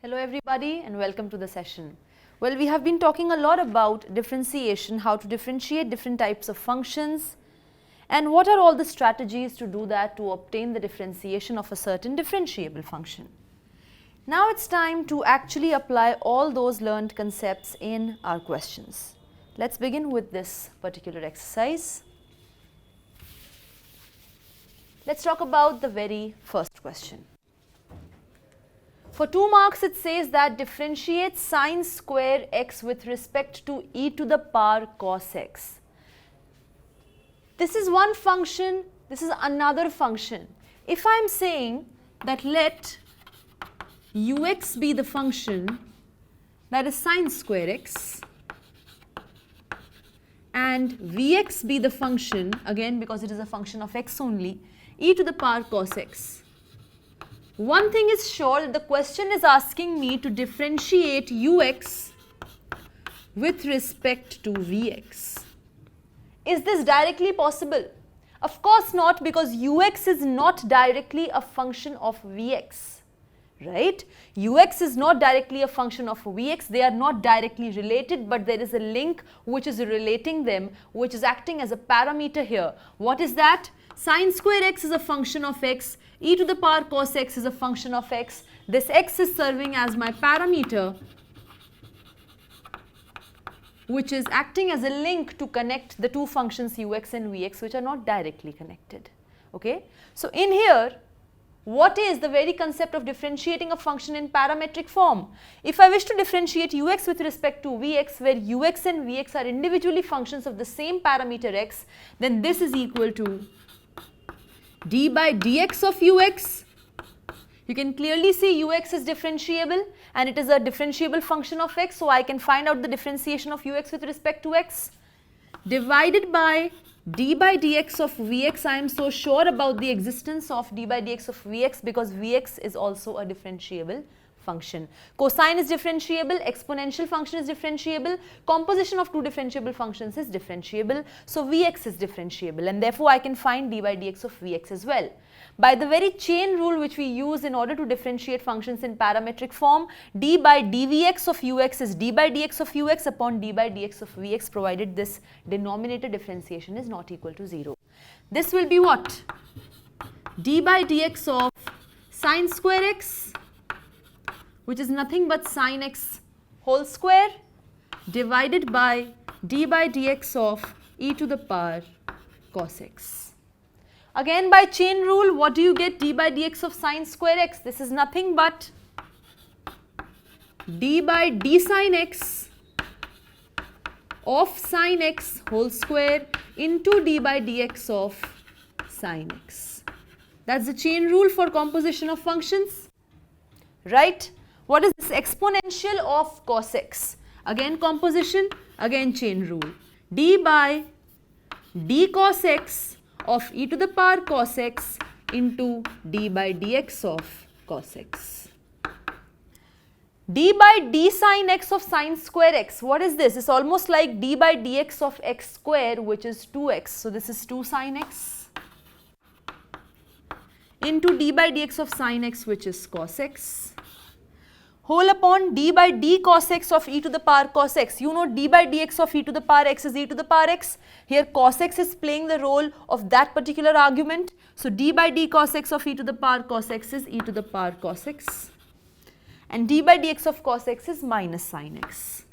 Hello everybody and welcome to the session. Well, we have been talking a lot about differentiation, how to differentiate different types of functions and what are all the strategies to do that to obtain the differentiation of a certain differentiable function. Now it's time to actually apply all those learned concepts in our questions. Let's begin with this particular exercise. Let's talk about the very first question. For 2 marks, it says that differentiate sine square x with respect to e to the power cos x. This is one function, this is another function. If I am saying that let ux be the function that is sine square x and vx be the function, again because it is a function of x only, e to the power cos x. One thing is sure, that the question is asking me to differentiate ux with respect to vx. Is this directly possible? Of course not, because ux is not directly a function of vx, right? Ux is not directly a function of vx, they are not directly related, but there is a link which is relating them, which is acting as a parameter here. What is that? Sine square x is a function of x, e to the power cos x is a function of x. This x is serving as my parameter, which is acting as a link to connect the two functions ux and vx, which are not directly connected. Okay? So in here, what is the very concept of differentiating a function in parametric form? If I wish to differentiate ux with respect to vx, where ux and vx are individually functions of the same parameter x, then this is equal to d by dx of ux. You can clearly see ux is differentiable and it is a differentiable function of x, so I can find out the differentiation of ux with respect to x, divided by d by dx of vx. I am so sure about the existence of d by dx of vx because vx is also a differentiable function. Cosine is differentiable, exponential function is differentiable, composition of two differentiable functions is differentiable, so vx is differentiable and therefore I can find d by dx of vx as well. By the very chain rule which we use in order to differentiate functions in parametric form, d by dvx of ux is d by dx of ux upon d by dx of vx, provided this denominator differentiation is not equal to 0. This will be what? D by dx of sine square x, which is nothing but sine x whole square, divided by d by dx of e to the power cos x. Again by chain rule, what do you get? D by dx of sine square x. This is nothing but d by d sine x of sine x whole square into d by dx of sine x. That's the chain rule for composition of functions, right? What is this? Exponential of cos x. Again composition, again chain rule. D by d cos x of e to the power cos x into d by dx of cos x. D by d sine x of sine square x. What is this? It's almost like d by dx of x square, which is 2x. So this is 2 sine x into d by dx of sine x, which is cos x, whole upon d by d cos x of e to the power cos x. You know d by dx of e to the power x is e to the power x. Here cos x is playing the role of that particular argument. So d by d cos x of e to the power cos x is e to the power cos x. And d by dx of cos x is minus sine x.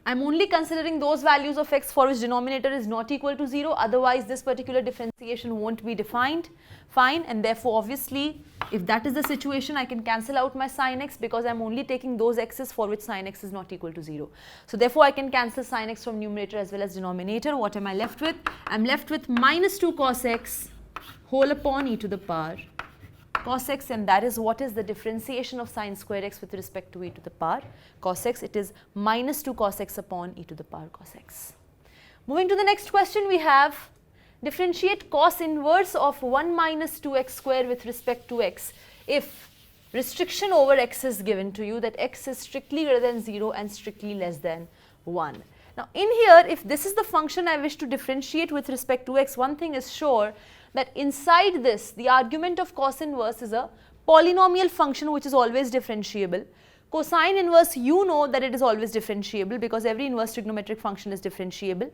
I am only considering those values of x for which denominator is not equal to 0, otherwise this particular differentiation won't be defined. Fine, and therefore obviously if that is the situation, I can cancel out my sine x because I am only taking those x's for which sine x is not equal to 0. So therefore I can cancel sine x from numerator as well as denominator. What am I left with? I am left with minus 2 cos x whole upon e to the power cos x, and that is what is the differentiation of sine square x with respect to e to the power cos x. It is minus 2 cos x upon e to the power cos x. Moving to the next question, we have differentiate cos inverse of 1 minus 2x square with respect to x if restriction over x is given to you, that x is strictly greater than 0 and strictly less than 1. Now in here, if this is the function I wish to differentiate with respect to x, one thing is sure, that inside this the argument of cos inverse is a polynomial function which is always differentiable. Cosine inverse, you know that it is always differentiable because every inverse trigonometric function is differentiable.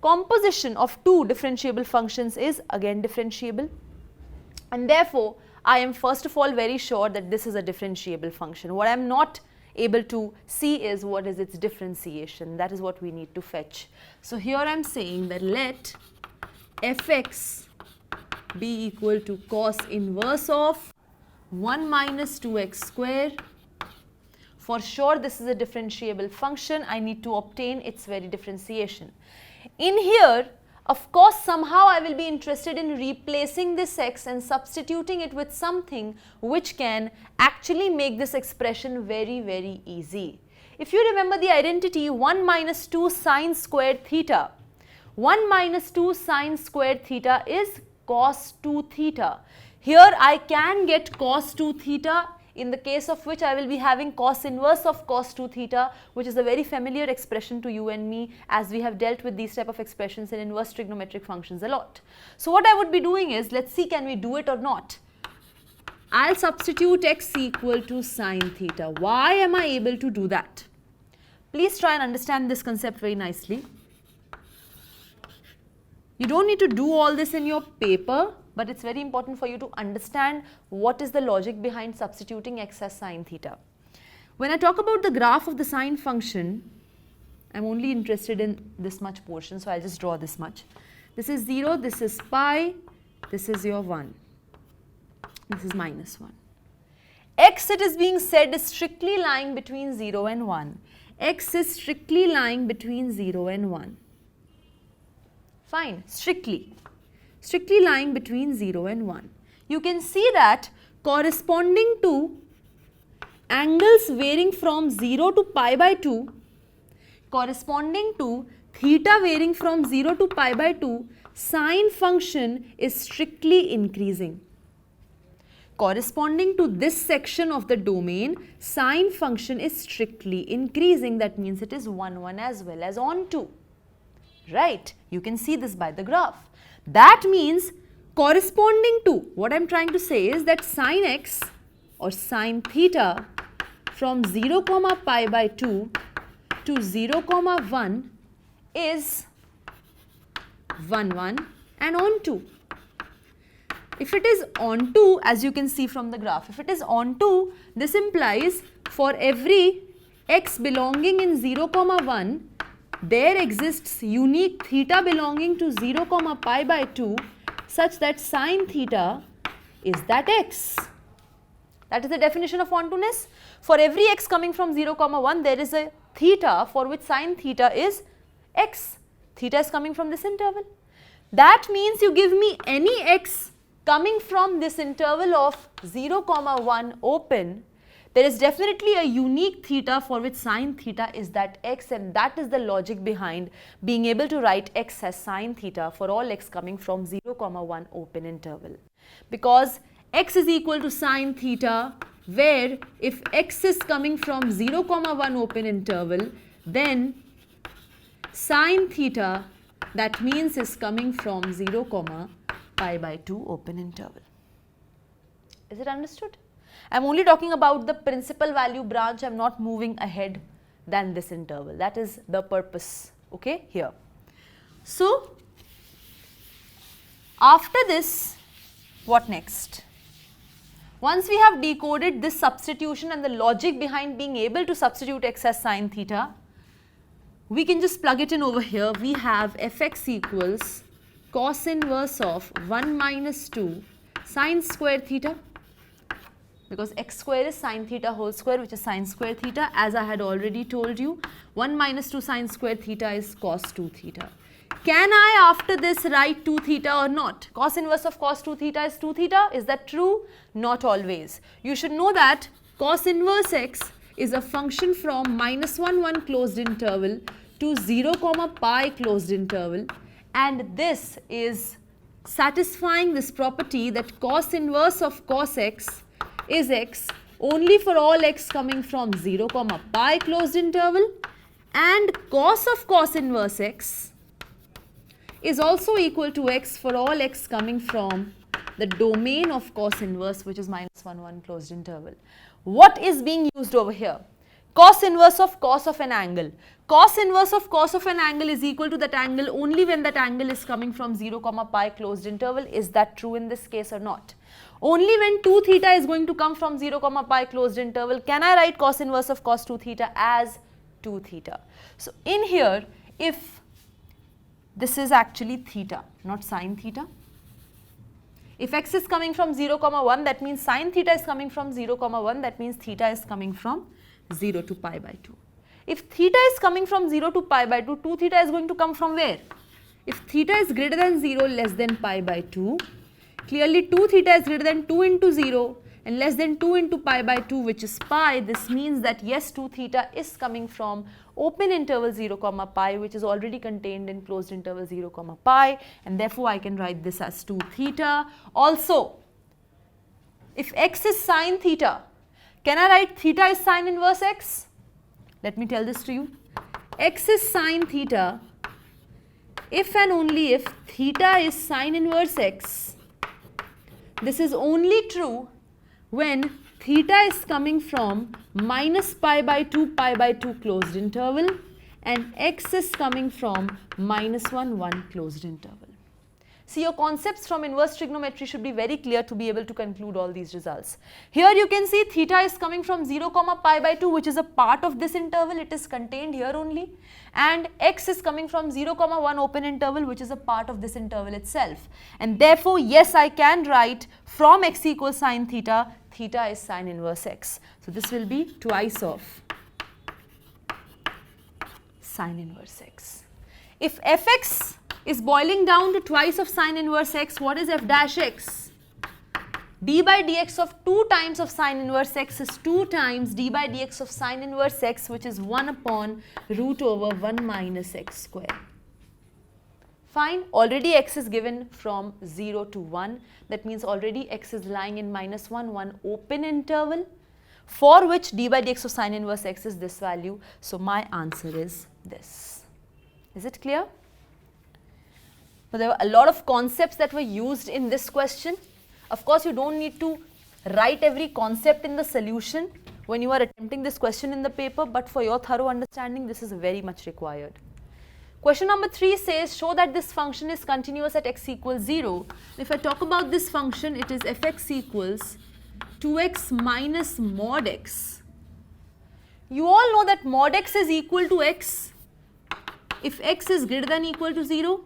Composition of two differentiable functions is again differentiable, and therefore I am first of all very sure that this is a differentiable function. What I am not able to see is what is its differentiation. That is what we need to fetch. So here I am saying that let fx be equal to cos inverse of 1 minus 2x square. For sure this is a differentiable function. I need to obtain its very differentiation. In here, of course, somehow I will be interested in replacing this x and substituting it with something which can actually make this expression very, very easy. If you remember the identity 1 minus 2 sine squared theta, 1 minus 2 sine squared theta is cos 2 theta. Here I can get cos 2 theta, in the case of which I will be having cos inverse of cos 2 theta, which is a very familiar expression to you and me, as we have dealt with these type of expressions in inverse trigonometric functions a lot. So what I would be doing is, let's see can we do it or not. I'll substitute x equal to sine theta. Why am I able to do that? Please try and understand this concept very nicely. You don't need to do all this in your paper, but it's very important for you to understand what is the logic behind substituting x as sine theta. When I talk about the graph of the sine function, I'm only interested in this much portion, so I'll just draw this much. This is 0, this is pi, this is your 1, this is minus 1. X, it is being said, is strictly lying between 0 and 1. X is strictly lying between 0 and 1. Fine, strictly lying between 0 and 1. You can see that corresponding to angles varying from 0 to pi by 2, corresponding to theta varying from 0 to pi by 2, sine function is strictly increasing. Corresponding to this section of the domain, sine function is strictly increasing. That means it is 1, 1 as well as on 2. Right? You can see this by the graph. That means corresponding to, what I am trying to say is that sine x or sine theta from 0 comma pi by 2 to 0 comma 1 is 1, 1 and on 2. If it is on 2, as you can see from the graph, if it is on 2, this implies for every x belonging in 0 comma 1, there exists unique theta belonging to 0 comma pi by 2 such that sine theta is that x. That is the definition of on-to-ness. For every x coming from 0 comma 1, there is a theta for which sine theta is x. Theta is coming from this interval. That means you give me any x coming from this interval of 0 comma 1 open, there is definitely a unique theta for which sine theta is that x, and that is the logic behind being able to write x as sine theta for all x coming from 0 comma 1 open interval. Because x is equal to sine theta, where if x is coming from 0 comma 1 open interval, then sine theta, that means is coming from 0 comma pi by 2 open interval. Is it understood? I am only talking about the principal value branch. I am not moving ahead than this interval. That is the purpose, okay, here. So, after this, what next? Once we have decoded this substitution and the logic behind being able to substitute x as sine theta, we can just plug it in over here. We have fx equals cos inverse of 1 minus 2 sine square theta, because x square is sine theta whole square, which is sine square theta. As I had already told you, 1 minus 2 sine square theta is cos 2 theta. Can I after this write 2 theta or not? Cos inverse of cos 2 theta is 2 theta. Is that true? Not always. You should know that cos inverse x is a function from minus 1, 1 closed interval to 0 comma pi closed interval, and this is satisfying this property that cos inverse of cos x is x only for all x coming from 0 comma pi closed interval, and cos of cos inverse x is also equal to x for all x coming from the domain of cos inverse, which is minus 1, 1 closed interval. What is being used over here? Cos inverse of cos of an angle. Cos inverse of cos of an angle is equal to that angle only when that angle is coming from 0 comma pi closed interval. Is that true in this case or not? Only when 2 theta is going to come from 0 comma pi closed interval can I write cos inverse of cos 2 theta as 2 theta. So in here, if this is actually theta, not sine theta. If x is coming from 0 comma 1, that means sine theta is coming from 0 comma 1, that means theta is coming from 0 to pi by 2. If theta is coming from 0 to pi by 2, 2 theta is going to come from where? If theta is greater than 0 less than pi by 2, clearly 2 theta is greater than 2 into 0 and less than 2 into pi by 2, which is pi. This means that yes, 2 theta is coming from open interval 0 comma pi, which is already contained in closed interval 0 comma pi, and therefore I can write this as 2 theta. Also, if x is sine theta, can I write theta is sine inverse x? Let me tell this to you. X is sine theta if and only if theta is sine inverse x. This is only true when theta is coming from minus pi by 2 closed interval and x is coming from minus 1, 1 closed interval. See, your concepts from inverse trigonometry should be very clear to be able to conclude all these results. Here you can see theta is coming from 0 comma pi by 2, which is a part of this interval. It is contained here only. And x is coming from 0 comma 1 open interval, which is a part of this interval itself. And therefore, yes, I can write from x equals sine theta, theta is sine inverse x. So this will be twice of sine inverse x. If fx is boiling down to twice of sine inverse x, what is f dash x? D by dx of 2 times of sine inverse x is 2 times d by dx of sine inverse x, which is 1 upon root over 1 minus x square. Fine, already x is given from 0 to 1. That means already x is lying in minus 1, 1 open interval, for which d by dx of sine inverse x is this value. So my answer is this. Is it clear? So there were a lot of concepts that were used in this question. Of course, you don't need to write every concept in the solution when you are attempting this question in the paper, but for your thorough understanding, this is very much required. Question number 3 says, show that this function is continuous at x equals 0. If I talk about this function, it is fx equals 2x minus mod x. You all know that mod x is equal to x if x is greater than or equal to 0,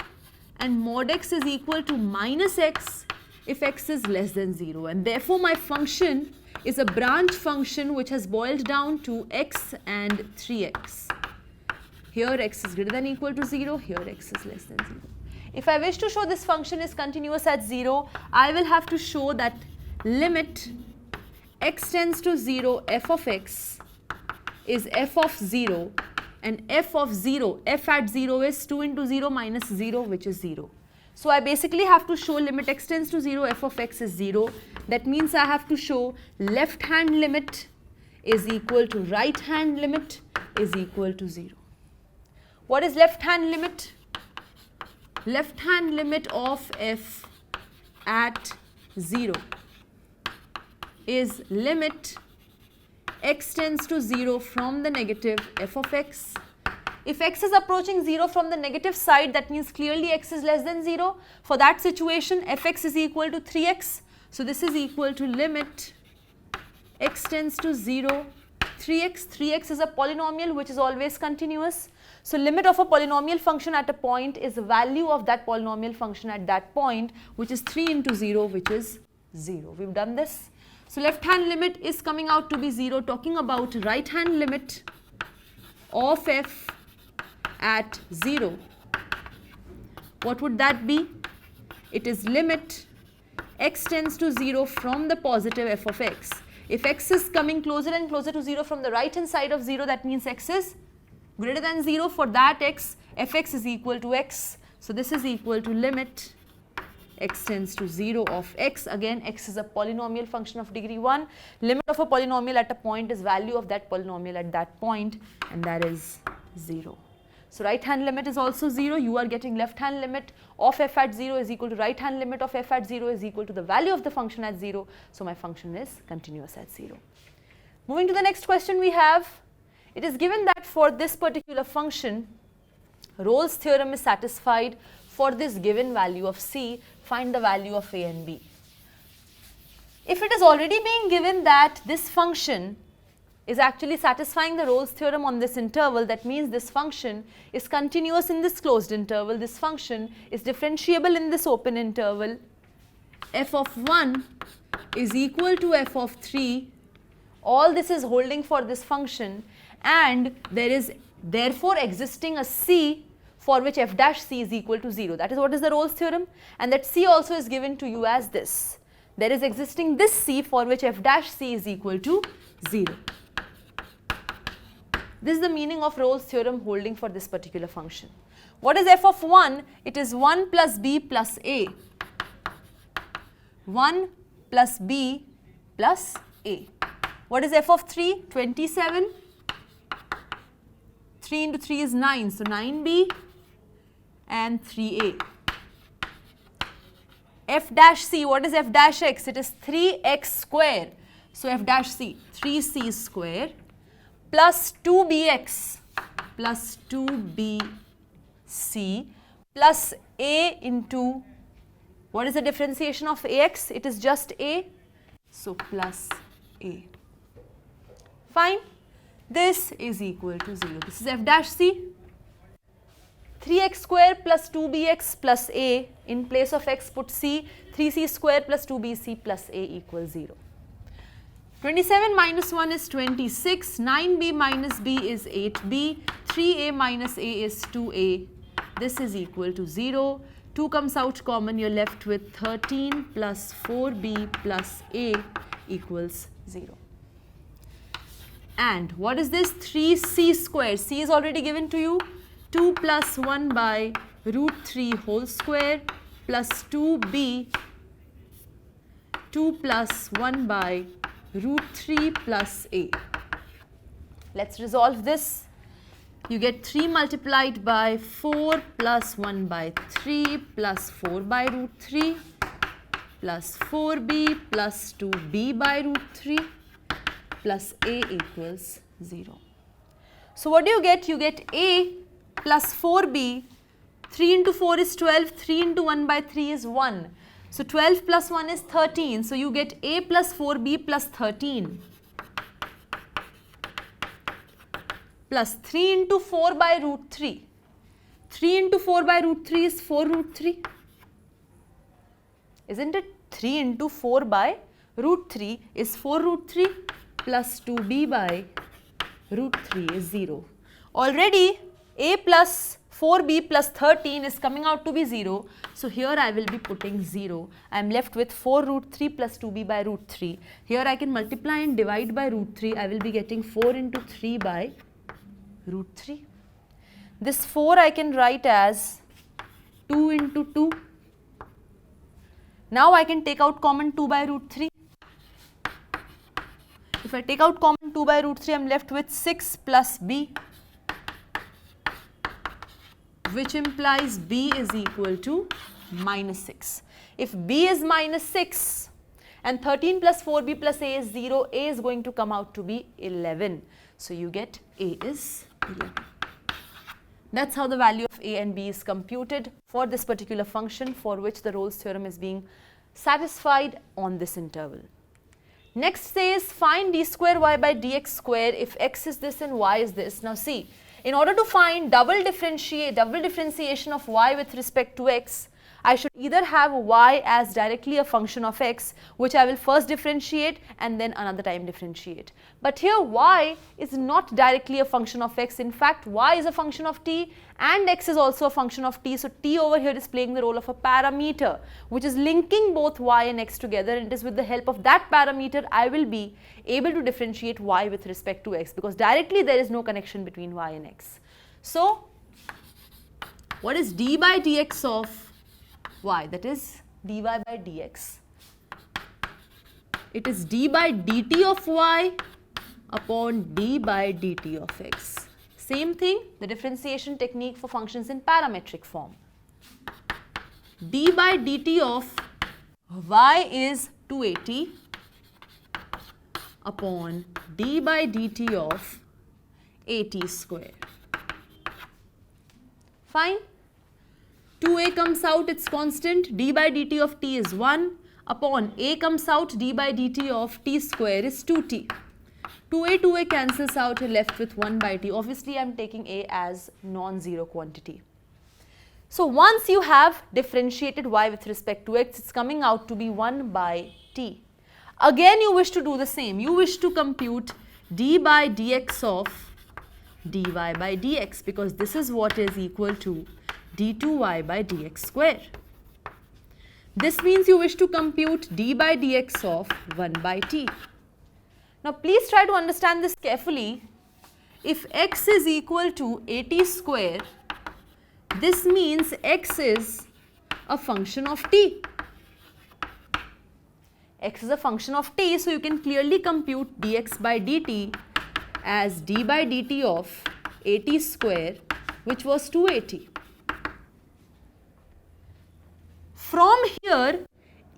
and mod x is equal to minus x if x is less than 0, and therefore my function is a branch function which has boiled down to x and 3x. Here x is greater than or equal to 0, here x is less than 0. If I wish to show this function is continuous at 0, I will have to show that limit x tends to 0 f of x is f of 0, and f of 0, f at 0 is 2 into 0 minus 0, which is 0. So I basically have to show limit x tends to 0, f of x is 0. That means I have to show left hand limit is equal to right hand limit is equal to 0. What is left hand limit? Left hand limit of f at 0 is limit x tends to 0 from the negative f of x. If x is approaching 0 from the negative side, that means clearly x is less than 0. For that situation, fx is equal to 3x. So this is equal to limit x tends to 0, 3x. 3x is a polynomial which is always continuous. So limit of a polynomial function at a point is the value of that polynomial function at that point, which is 3 into 0, which is 0. We've done this. So left hand limit is coming out to be 0. Talking about right hand limit of f at 0, what would that be? It is limit x tends to 0 from the positive f of x. If x is coming closer and closer to 0 from the right hand side of 0, that means x is greater than 0. For that x, fx is equal to x. So this is equal to limit x tends to 0 of x. Again, x is a polynomial function of degree 1. Limit of a polynomial at a point is value of that polynomial at that point, and that is 0. So right hand limit is also 0. You are getting left hand limit of f at 0 is equal to right hand limit of f at 0 is equal to the value of the function at 0. So my function is continuous at 0. Moving to the next question we have, it is given that for this particular function, Rolle's theorem is satisfied for this given value of c, find the value of a and b. If it is already being given that this function is actually satisfying the Rolle's theorem on this interval, that means this function is continuous in this closed interval, this function is differentiable in this open interval, f of 1 is equal to f of 3, all this is holding for this function, and there is therefore existing a c for which f dash c is equal to 0. That is what is the Rolle's theorem, and that c also is given to you as this. There is existing this c for which f dash c is equal to 0. This is the meaning of Rolle's theorem holding for this particular function. What is f of 1? It is 1 plus b plus a. 1 plus b plus a. What is f of 3? 27. 3 into 3 is 9, so 9b and 3a. F dash c, what is f dash x? It is 3x square. So f dash c, 3c square plus 2bx plus 2bc plus a into, what is the differentiation of ax? It is just a, so plus a. Fine. This is equal to 0. This is f dash c. 3x square plus 2bx plus a, in place of x put c, 3c square plus 2bc plus a equals 0. 27 minus 1 is 26, 9b minus b is 8b, 3a minus a is 2a. This is equal to 0. 2 comes out common, you're left with 13 plus 4b plus a equals 0. And what is this? 3c square. C is already given to you. 2 plus 1 by root 3 whole square plus 2b, 2 plus 1 by root 3 plus a. Let's resolve this. You get 3 multiplied by 4 plus 1 by 3 plus 4 by root 3 plus 4b plus 2b by root 3 plus a equals 0. So what do you get? You get a plus 4b, 3 into 4 is 12, 3 into 1 by 3 is 1. So 12 plus 1 is 13. So you get a plus 4b plus 13 plus 3 into 4 by root 3. 3 into 4 by root 3 is 4 root 3. Isn't it? 3 into 4 by root 3 is 4 root 3 plus 2b by root 3 is 0. Already a plus 4b plus 13 is coming out to be 0. So here I will be putting 0. I am left with 4 root 3 plus 2b by root 3. Here I can multiply and divide by root 3. I will be getting 4 into 3 by root 3. This 4 I can write as 2 into 2. Now I can take out common 2 by root 3. If I take out common 2 by root 3, I am left with 6 plus b, which implies b is equal to minus 6. If b is minus 6 and 13 plus 4b plus a is 0, a is going to come out to be 11. So you get a is 11. That's how the value of a and b is computed for this particular function for which the Rolle's theorem is being satisfied on this interval. Next says find d square y by dx square if x is this and y is this. Now see, in order to find double differentiation of y with respect to x, I should either have y as directly a function of x, which I will first differentiate and then another time differentiate. But here y is not directly a function of x. In fact, y is a function of t and x is also a function of t. So t over here is playing the role of a parameter, which is linking both y and x together, and it is with the help of that parameter I will be able to differentiate y with respect to x, because directly there is no connection between y and x. So what is d by dx of y? That is dy by dx. It is d by dt of y upon d by dt of x. Same thing, the differentiation technique for functions in parametric form. d by dt of y is 280 upon d by dt of at square. Fine. 2a comes out, it's constant, d by dt of t is 1 upon a comes out, d by dt of t square is 2t. 2a cancels out, you're left with 1 by t. Obviously, I'm taking a as non-zero quantity. So, once you have differentiated y with respect to x, it's coming out to be 1 by t. Again, you wish to do the same. You wish to compute d by dx of dy by dx, because this is what is equal to d2y by dx square. This means you wish to compute d by dx of 1 by t. Now, please try to understand this carefully. If x is equal to at square, this means x is a function of t. X is a function of t, so you can clearly compute dx by dt as d by dt of at square, which was 280. From here,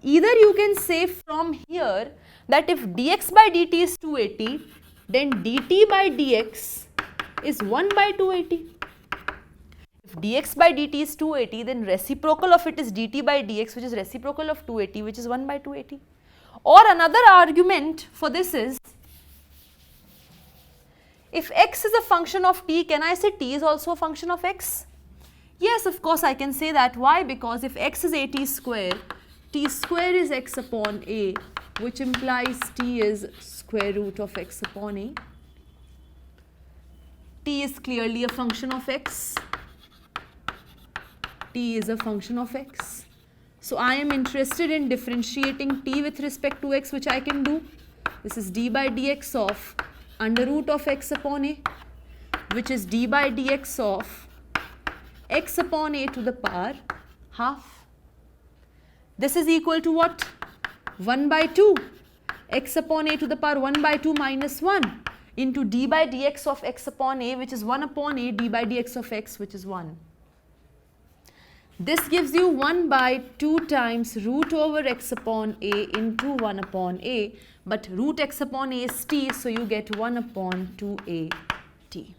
either you can say from here that if dx by dt is 280, then dt by dx is 1 by 280. If dx by dt is 280, then reciprocal of it is dt by dx, which is reciprocal of 280, which is 1 by 280. Or another argument for this is, if x is a function of t, can I say t is also a function of x? Yes, of course I can say that. Why? Because if x is at square, t square is x upon a, which implies t is square root of x upon a. T is clearly a function of x. T is a function of x. So I am interested in differentiating t with respect to x, which I can do. This is d by dx of under root of x upon a, which is d by dx of x upon a to the power half. This is equal to what? 1 by 2. X upon a to the power 1 by 2 minus 1 into d by dx of x upon a, which is 1 upon a, d by dx of x, which is 1. This gives you 1 by 2 times root over x upon a into 1 upon a, but root x upon a is t, so you get 1 upon 2a t.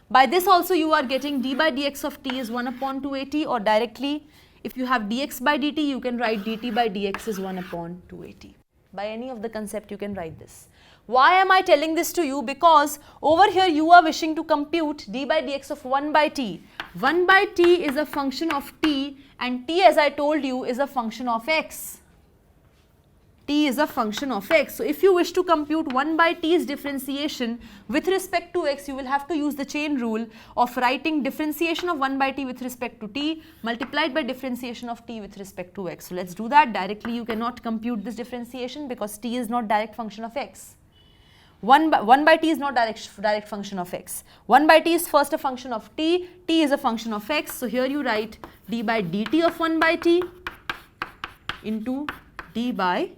By this also you are getting d by dx of t is 1 upon 2a t, or directly if you have dx by dt, you can write dt by dx is 1 upon 2a t. By any of the concept you can write this. Why am I telling this to you? Because over here you are wishing to compute d by dx of 1 by t. 1 by t is a function of t, and t, as I told you, is a function of x. T is a function of x. So if you wish to compute 1 by t's differentiation with respect to x, you will have to use the chain rule of writing differentiation of 1 by t with respect to t multiplied by differentiation of t with respect to x. So let's do that. Directly you cannot compute this differentiation because t is not direct function of x. 1 by t is not direct function of x. 1 by t is first a function of t, t is a function of x. So here you write d by dt of 1 by t into d by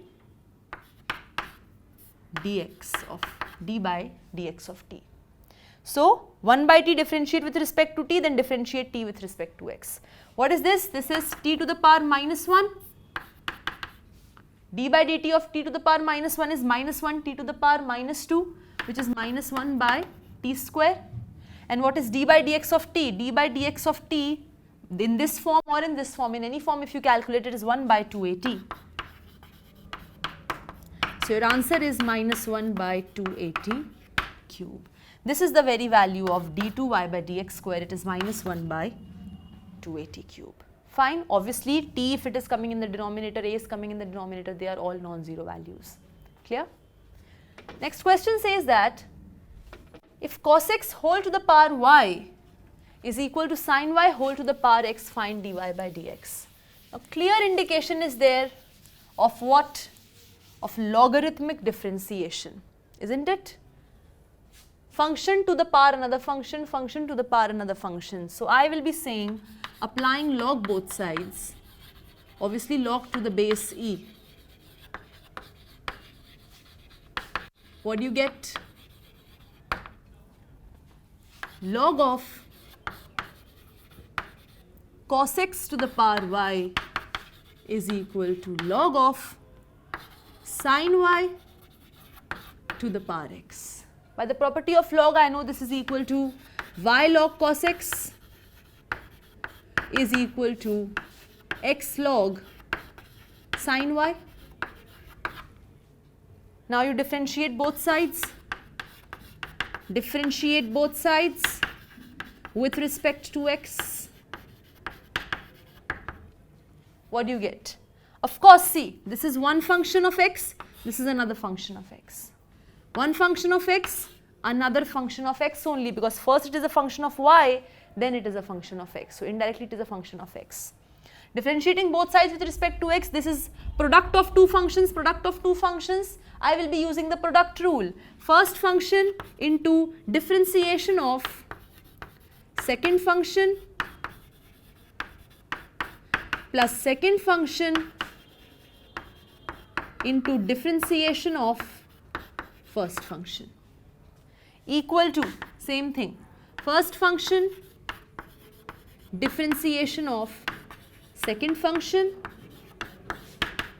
dx of t. So 1 by t differentiate with respect to t, then differentiate t with respect to x. What is this? This is t to the power minus 1. D by dt of t to the power minus 1 is minus 1 t to the power minus 2, which is minus 1 by t square. And what is d by dx of t? D by dx of t in this form or in this form, in any form if you calculate it, is 1 by 2at. So your answer is minus 1 by 2at cube. This is the very value of d2y by dx square. It is minus 1 by 2at cube. Fine. Obviously, t, if it is coming in the denominator, a is coming in the denominator, they are all non-zero values. Clear? Next question says that if cos x whole to the power y is equal to sin y whole to the power x, find dy by dx. A clear indication is there of what? Of logarithmic differentiation, isn't it? Function to the power another function, function to the power another function. So I will be saying, applying log both sides, obviously log to the base e. What do you get? log of cos x to the power y is equal to log of sin y to the power x. By the property of log, I know this is equal to y log cos x is equal to x log sin y. Now you differentiate both sides. Differentiate both sides with respect to x. What do you get? Of course, see, this is one function of x, this is another function of x. One function of x, another function of x only, because first it is a function of y, then it is a function of x. So indirectly it is a function of x. Differentiating both sides with respect to x, this is product of two functions, product of two functions. I will be using the product rule. First function into differentiation of second function plus second function into differentiation of first function equal to same thing. First function differentiation of second function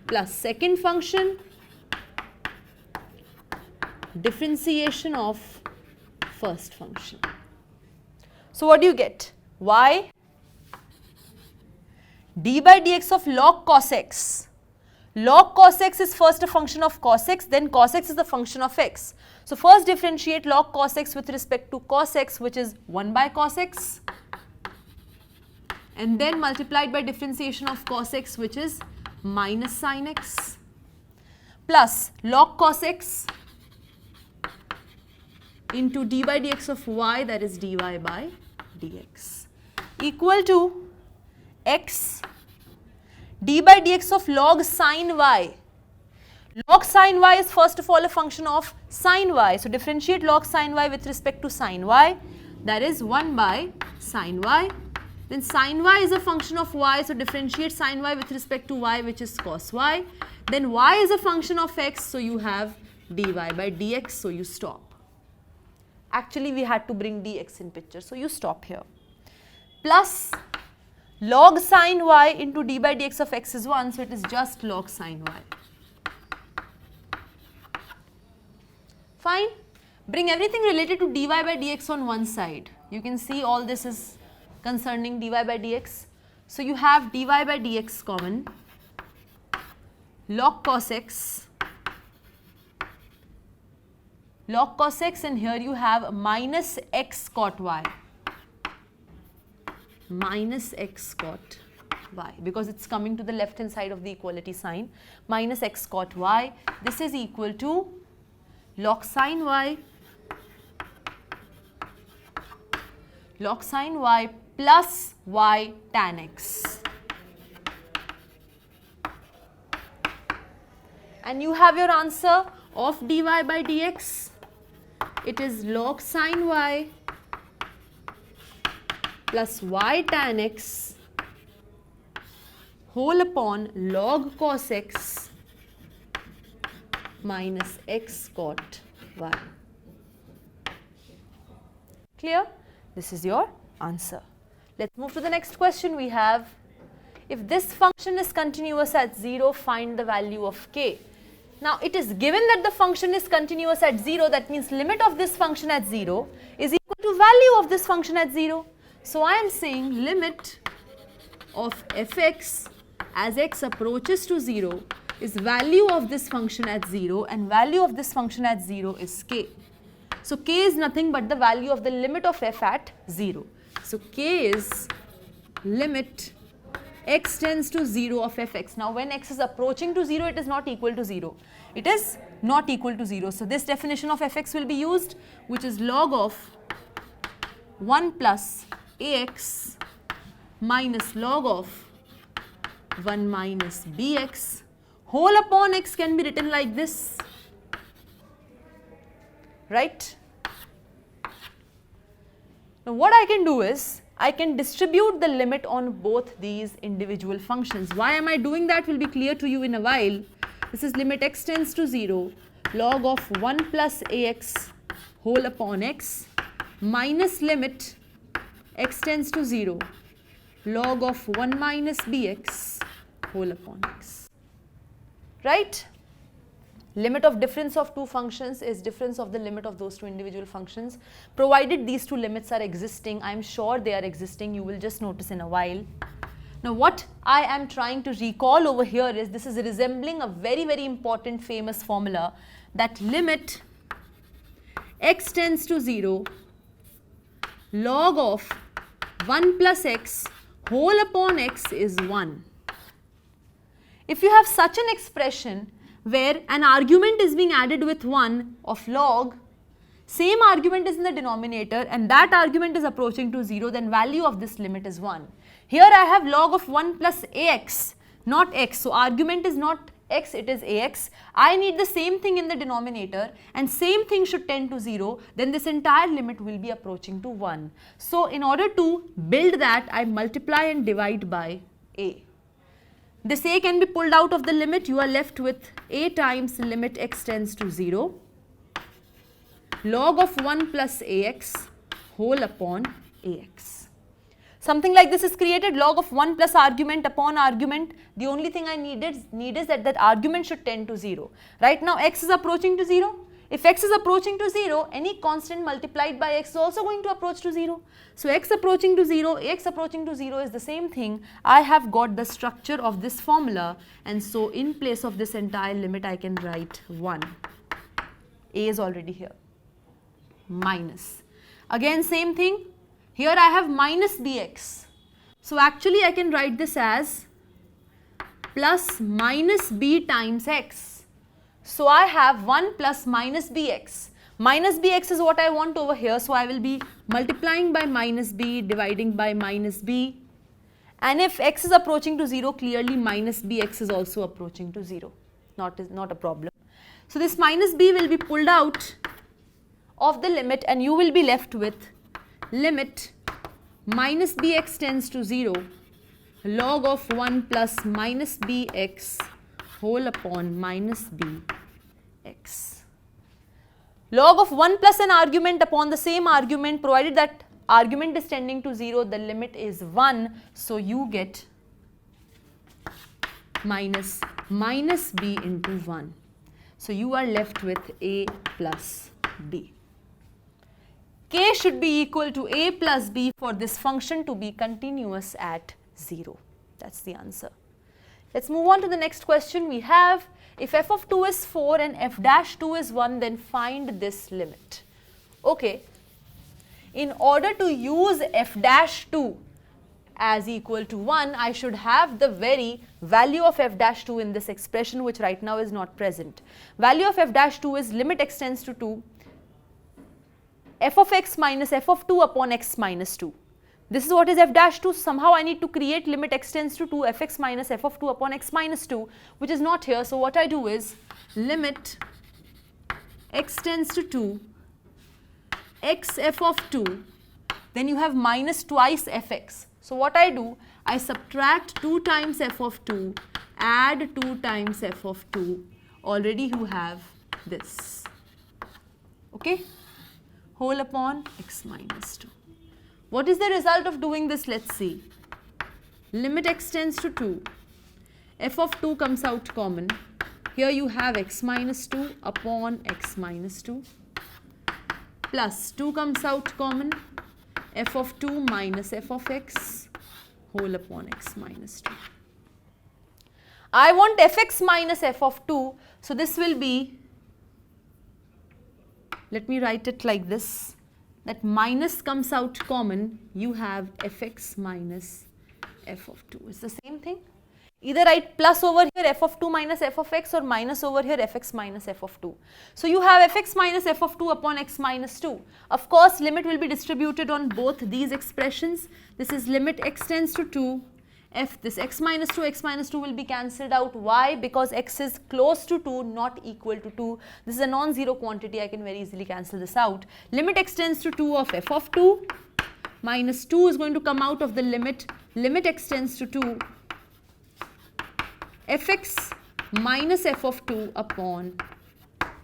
plus second function differentiation of first function. So what do you get? Y d by dx of log cos x. Log cos x is first a function of cos x, then cos x is the function of x. So first differentiate log cos x with respect to cos x, which is 1 by cos x, and then multiplied by differentiation of cos x, which is minus sin x, plus log cos x into d by dx of y, that is dy by dx, equal to x d by dx of log sin y. Log sin y is first of all a function of sin y. So differentiate log sin y with respect to sin y, that is 1 by sin y. Then sin y is a function of y, so differentiate sin y with respect to y, which is cos y. Then y is a function of x, so you have dy by dx, so you stop. Actually, we had to bring dx in picture, so you stop here. Plus log sin y into d by dx of x is 1, so it is just log sin y. Fine. Bring everything related to dy by dx on one side. You can see all this is concerning dy by dx. So you have dy by dx common, log cos x, and here you have minus x cot y. Minus x cot y, because it's coming to the left hand side of the equality sign, minus x cot y. This is equal to log sin y plus y tan x. And you have your answer of dy by dx. It is log sin y plus y tan x whole upon log cos x minus x cot y. Clear? This is your answer. Let's move to the next question. We have, if this function is continuous at 0, find the value of k. Now it is given that the function is continuous at 0, that means limit of this function at 0 is equal to value of this function at 0. So I am saying limit of fx as x approaches to 0 is value of this function at 0, and value of this function at 0 is k. So k is nothing but the value of the limit of f at 0. So k is limit x tends to 0 of fx. Now when x is approaching to 0, it is not equal to 0. It is not equal to 0. So this definition of fx will be used, which is log of 1 plus ax minus log of 1 minus bx whole upon x can be written like this, right? Now what I can do is, I can distribute the limit on both these individual functions. Why am I doing that will be clear to you in a while. This is limit x tends to 0, log of 1 plus ax whole upon x minus limit x tends to 0 log of 1 minus bx whole upon x. Right? Limit of difference of two functions is difference of the limit of those two individual functions. Provided these two limits are existing, I am sure they are existing, you will just notice in a while. Now what I am trying to recall over here is this is resembling a very, very important famous formula that limit x tends to 0 log of 1 plus x whole upon x is 1. If you have such an expression where an argument is being added with 1 of log, same argument is in the denominator and that argument is approaching to 0, then value of this limit is 1. Here I have log of 1 plus ax, not x. So argument is not x, it is ax. I need the same thing in the denominator and same thing should tend to 0, then this entire limit will be approaching to 1. So in order to build that, I multiply and divide by a. This a can be pulled out of the limit, you are left with a times limit x tends to 0 log of 1 plus ax whole upon ax. Something like this is created, log of 1 plus argument upon argument. The only thing I need is that argument should tend to 0. Right now x is approaching to 0. If x is approaching to 0, any constant multiplied by x is also going to approach to 0. So x approaching to 0, x approaching to 0 is the same thing. I have got the structure of this formula and so in place of this entire limit I can write 1. A is already here. Minus. Again same thing. Here I have minus bx. So actually I can write this as plus minus b times x. So I have 1 plus minus bx. Minus bx is what I want over here. So I will be multiplying by minus b, dividing by minus b. And if x is approaching to 0, clearly minus bx is also approaching to 0. Not a problem. So this minus b will be pulled out of the limit and you will be left with limit minus bx tends to 0 log of 1 plus minus bx whole upon minus bx. Log of 1 plus an argument upon the same argument, provided that argument is tending to 0, the limit is 1. So you get minus b into 1. So you are left with a plus b. K should be equal to a plus b for this function to be continuous at 0. That's the answer. Let's move on to the next question. We have, if f of 2 is 4 and f dash 2 is 1, then find this limit. Okay. In order to use f dash 2 as equal to 1, I should have the very value of f dash 2 in this expression, which right now is not present. Value of f dash 2 is limit x tends to 2 f of x minus f of 2 upon x minus 2. This is what is f dash 2. Somehow I need to create limit x tends to 2 fx minus f of 2 upon x minus 2, which is not here. So what I do is limit x tends to 2 x f of 2, then you have minus twice fx. So what I do, I subtract 2 times f of 2, add 2 times f of 2, already you have this, okay, whole upon x minus 2. What is the result of doing this? Let's see. Limit x tends to 2, f of 2 comes out common. Here you have x minus 2 upon x minus 2, plus 2 comes out common, f of 2 minus f of x whole upon x minus 2. I want fx minus f of 2, so this will be, let me write it like this, that minus comes out common, you have fx minus f of 2. It's the same thing. Either write plus over here f of 2 minus f of x or minus over here fx minus f of 2. So you have fx minus f of 2 upon x minus 2. Of course, limit will be distributed on both these expressions. This is limit x tends to 2, this x minus 2 will be cancelled out. Why? Because x is close to 2, not equal to 2. This is a non-zero quantity, I can very easily cancel this out. Limit x tends to 2 of f of 2 minus 2 is going to come out of the limit x tends to 2 fx minus f of 2 upon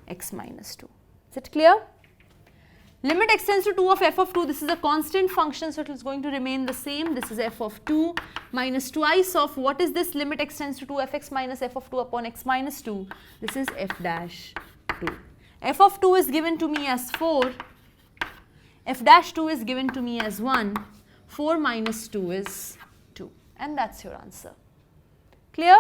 x minus 2. Is it clear? Limit x tends to 2 of f of 2, this is a constant function, so it is going to remain the same. This is f of 2 minus twice of, what is this? Limit x tends to 2 fx minus f of 2 upon x minus 2. This is f dash 2. F of 2 is given to me as 4. F dash 2 is given to me as 1. 4 minus 2 is 2. And that's your answer. Clear?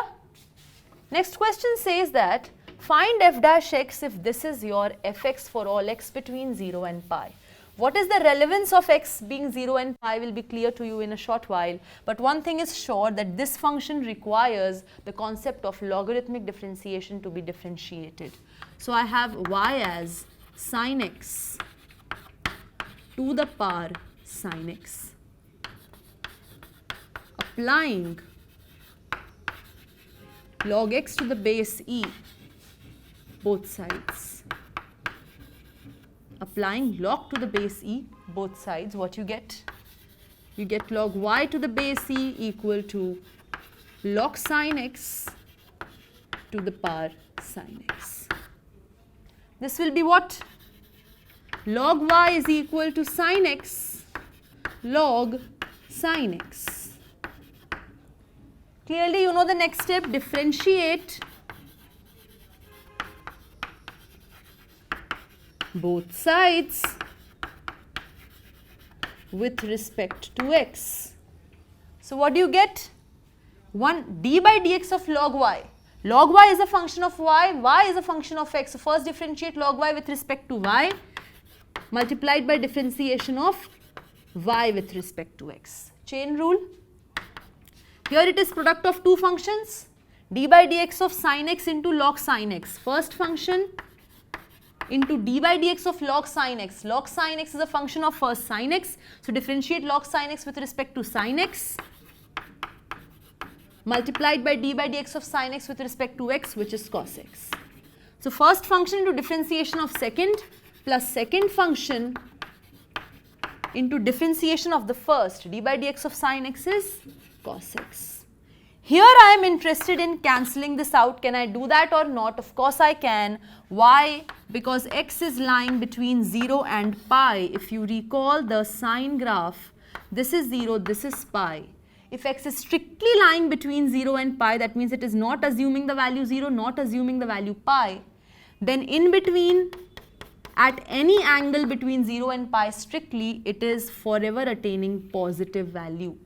Next question says that find f dash x if this is your fx for all x between 0 and pi. What is the relevance of x being 0 and pi will be clear to you in a short while, but one thing is sure, that this function requires the concept of logarithmic differentiation to be differentiated. So I have y as sin x to the power sin x, applying log x to the base e both sides. Applying log to the base e both sides, what you get? You get log y to the base e equal to log sin x to the power sin x. This will be what? Log y is equal to sin x log sin x. Clearly you know the next step, differentiate both sides with respect to x. So what do you get? 1 d by dx of log y. Log y is a function of y is a function of x. So first differentiate log y with respect to y multiplied by differentiation of y with respect to x. Chain rule. Here it is product of two functions, d by dx of sin x into log sin x. First function into d by dx of log sin x. Log sin x is a function of first sin x. So differentiate log sin x with respect to sin x multiplied by d by dx of sin x with respect to x, which is cos x. So first function into differentiation of second plus second function into differentiation of the first. D by dx of sin x is cos x. Here I am interested in cancelling this out. Can I do that or not? Of course I can. Why? Because x is lying between 0 and pi. If you recall the sine graph, this is 0, this is pi. If x is strictly lying between 0 and pi, that means it is not assuming the value 0, not assuming the value pi. Then in between, at any angle between 0 and pi strictly, it is forever attaining positive value.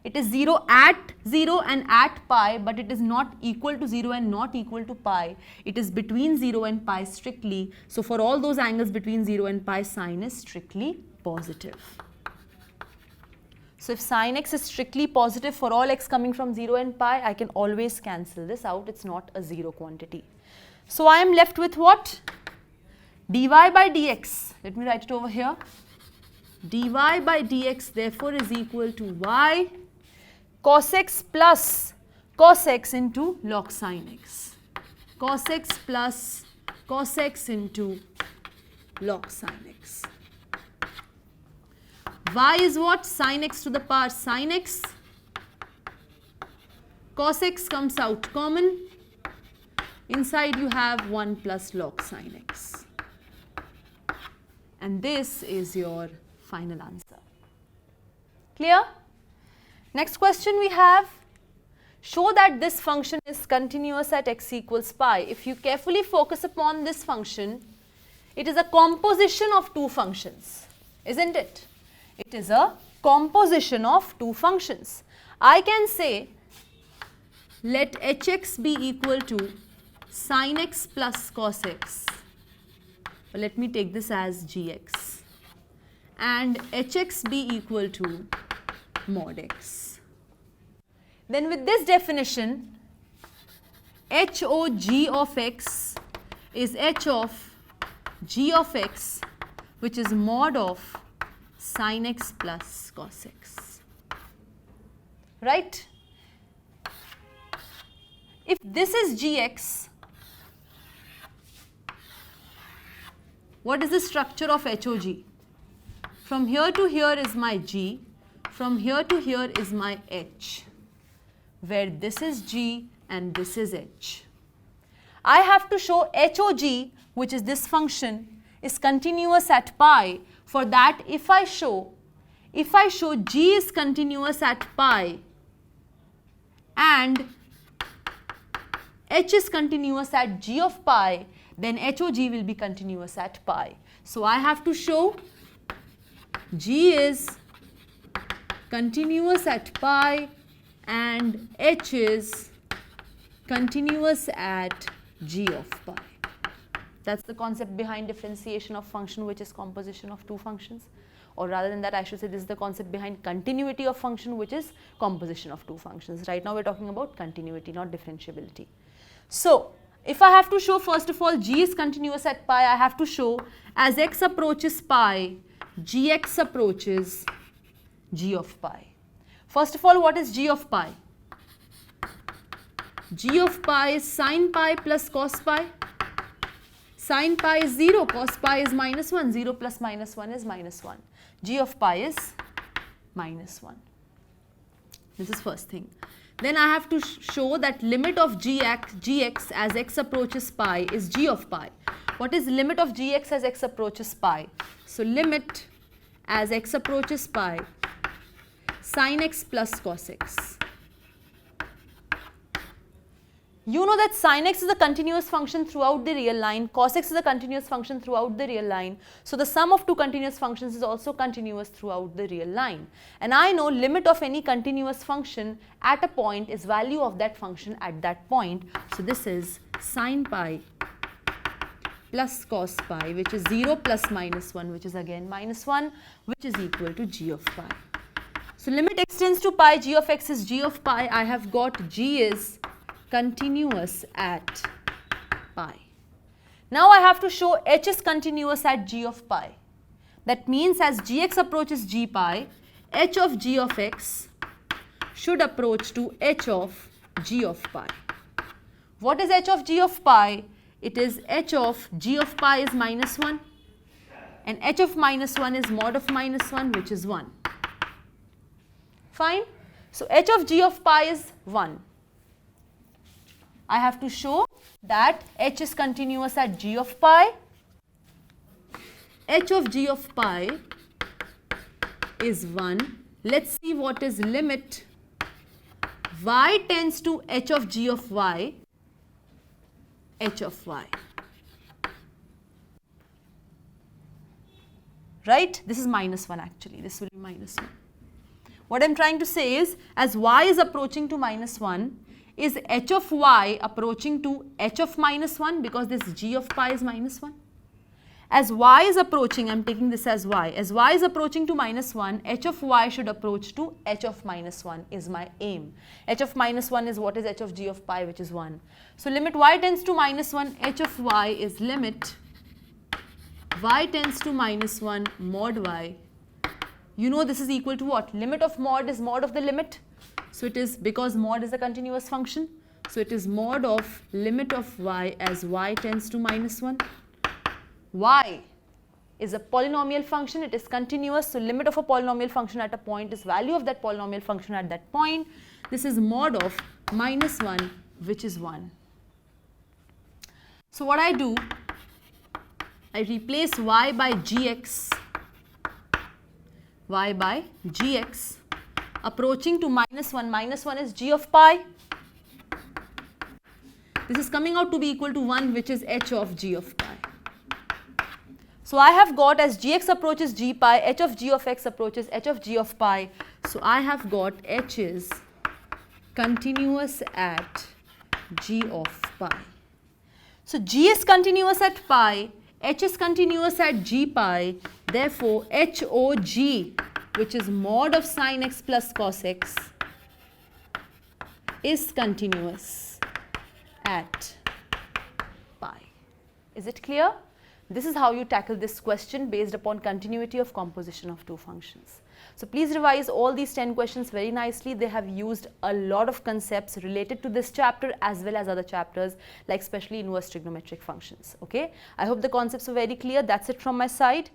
It is 0 at 0 and at pi, but it is not equal to 0 and not equal to pi. It is between 0 and pi strictly. So for all those angles between 0 and pi, sine is strictly positive. So if sin x is strictly positive for all x coming from 0 and pi, I can always cancel this out. It's not a zero quantity. So I am left with what? dy by dx. Let me write it over here. dy by dx therefore is equal to y cos x plus cos x into log sin x. Cos x plus cos x into log sin x. Y is what? Sin x to the power sin x. Cos x comes out common. Inside you have 1 plus log sin x. And this is your final answer. Clear? Next question we have. Show that this function is continuous at x equals pi. If you carefully focus upon this function, it is a composition of two functions, isn't it? It is a composition of two functions. I can say let hx be equal to sin x plus cos x. Let me take this as gx. And hx be equal to mod x. Then with this definition, HOG of x is h of g of x, which is mod of sin x plus cos x. Right? If this is gx, what is the structure of HOG? From here to here is my g, from here to here is my h, where this is g and this is h. I have to show HOG, which is this function, is continuous at pi For that, if I show G is continuous at pi and H is continuous at G of pi, then HOG will be continuous at pi. So I have to show G is continuous at pi and H is continuous at G of pi. That's the concept behind differentiation of function, which is composition of two functions. Or rather than that, I should say this is the concept behind continuity of function, which is composition of two functions. Right now we're talking about continuity, not differentiability. So if I have to show, first of all, G is continuous at pi, I have to show as x approaches pi, Gx approaches G of pi. First of all, what is G of pi? G of pi is sin pi plus cos pi. Sin pi is 0, cos pi is minus 1, 0 plus minus 1 is minus 1. G of pi is minus 1. This is first thing. Then I have to show that limit of gx as x approaches pi is G of pi. What is limit of gx as x approaches pi? So limit as x approaches pi, sin x plus cos x. You know that sin x is a continuous function throughout the real line, cos x is a continuous function throughout the real line. So the sum of two continuous functions is also continuous throughout the real line. And I know limit of any continuous function at a point is value of that function at that point. So this is sin pi plus cos pi, which is 0 plus minus 1, which is again minus 1, which is equal to G of pi. So limit extends to pi, G of x is G of pi. I have got G is continuous at pi. Now I have to show H is continuous at G of pi. That means as Gx approaches G pi, H of G of x should approach to H of G of pi. What is H of G of pi? It is H of G of pi is minus 1 and H of minus 1 is mod of minus 1, which is 1. Fine. So H of G of pi is 1. I have to show that H is continuous at G of pi. H of G of pi is 1. Let's see what is limit y tends to H of G of y, H of y. Right? This is minus 1 actually. This will be minus 1. What I am trying to say is, as y is approaching to minus 1, is H of y approaching to H of minus 1 because this G of pi is minus 1. As y is approaching, I am taking this as y is approaching to minus 1, H of y should approach to H of minus 1 is my aim. H of minus 1 is what is H of G of pi, which is 1. So limit y tends to minus 1, H of y is limit y tends to minus 1 mod y. You know this is equal to what? Limit of mod is mod of the limit. So it is, because mod is a continuous function, so it is mod of limit of y as y tends to minus 1. Y is a polynomial function, it is continuous, so limit of a polynomial function at a point is value of that polynomial function at that point. This is mod of minus 1, which is 1. So what I do, I replace y by gx, y by gx approaching to minus 1. Minus 1 is G of pi. This is coming out to be equal to 1, which is H of G of pi. So I have got as Gx approaches G pi, H of G of x approaches H of G of pi. So I have got H is continuous at G of pi. So G is continuous at pi, H is continuous at G pi. Therefore, HOG, which is mod of sin x plus cos x, is continuous at pi. Is it clear? This is how you tackle this question based upon continuity of composition of two functions. So please revise all these 10 questions very nicely. They have used a lot of concepts related to this chapter as well as other chapters, like especially inverse trigonometric functions. Okay, I hope the concepts are very clear. That's it from my side.